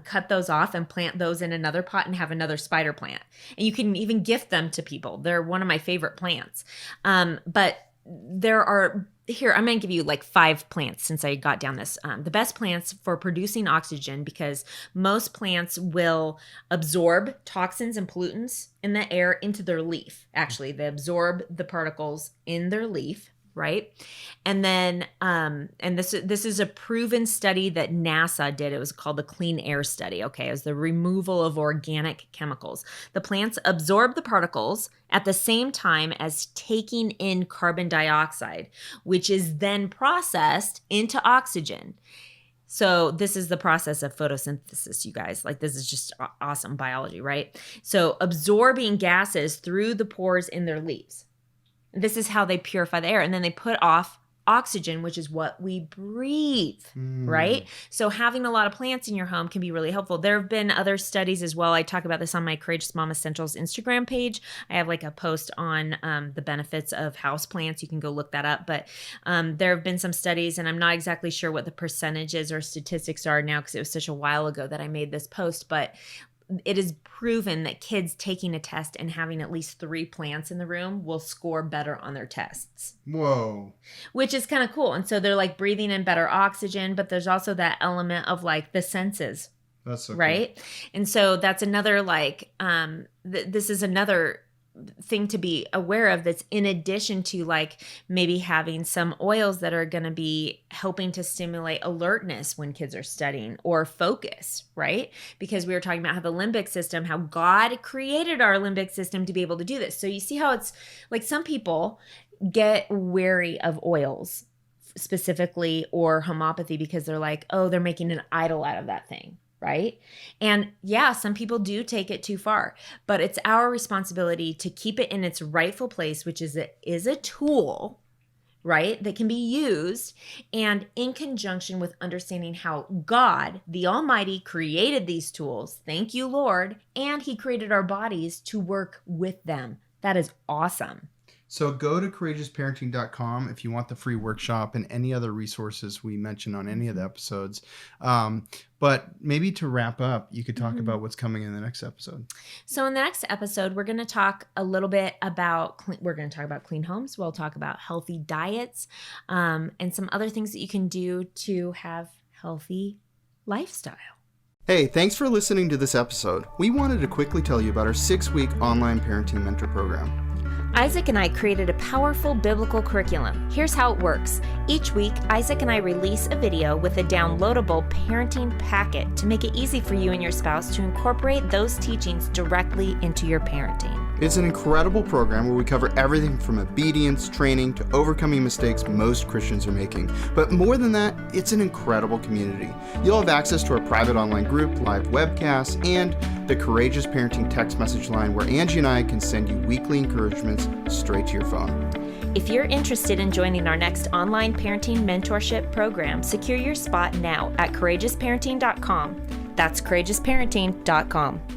cut those off and plant those in another pot and have another spider plant. And you can even gift them to people. They're one of my favorite plants. But there are... Here, I'm going to give you like 5 plants since I got down this. The best plants for producing oxygen, because most plants will absorb toxins and pollutants in the air into their leaf. Actually, they absorb the particles in their leaf, right? And then, and this is a proven study that NASA did. It was called the Clean Air Study. Okay, it was the removal of organic chemicals. The plants absorb the particles at the same time as taking in carbon dioxide, which is then processed into oxygen. So this is the process of photosynthesis, you guys. Like, this is just awesome biology, right? So absorbing gases through the pores in their leaves. This is how they purify the air. And then they put off oxygen, which is what we breathe, right? So having a lot of plants in your home can be really helpful. There have been other studies as well. I talk about this on my Courageous Mom Essentials Instagram page. I have like a post on the benefits of houseplants. You can go look that up. But there have been some studies, and I'm not exactly sure what the percentages or statistics are now because it was such a while ago that I made this post, but it is proven that kids taking a test and having at least 3 plants in the room will score better on their tests. Whoa. Which is kind of cool. And so they're like breathing in better oxygen, but there's also that element of like the senses. That's so right. Cool. And so that's another like, this is another thing to be aware of that's in addition to like maybe having some oils that are going to be helping to stimulate alertness when kids are studying or focus, right? Because we were talking about how the limbic system, how God created our limbic system to be able to do this. So you see how it's like some people get wary of oils specifically or homeopathy because they're like, oh, they're making an idol out of that thing. Right? And yeah, some people do take it too far, but it's our responsibility to keep it in its rightful place, which is a tool, right? That can be used and in conjunction with understanding how God, the Almighty, created these tools. Thank you, Lord. And He created our bodies to work with them. That is awesome. So go to courageousparenting.com if you want the free workshop and any other resources we mention on any of the episodes. But maybe to wrap up, you could talk about what's coming in the next episode. So in the next episode, we're going to talk a little bit about, we're going to talk about clean homes. We'll talk about healthy diets and some other things that you can do to have healthy lifestyle. Hey, thanks for listening to this episode. We wanted to quickly tell you about our 6-week online parenting mentor program. Isaac and I created a powerful biblical curriculum. Here's how it works. Each week, Isaac and I release a video with a downloadable parenting packet to make it easy for you and your spouse to incorporate those teachings directly into your parenting. It's an incredible program where we cover everything from obedience, training, to overcoming mistakes most Christians are making. But more than that, it's an incredible community. You'll have access to our private online group, live webcasts, and the Courageous Parenting text message line where Angie and I can send you weekly encouragements straight to your phone. If you're interested in joining our next online parenting mentorship program, secure your spot now at courageousparenting.com. That's courageousparenting.com.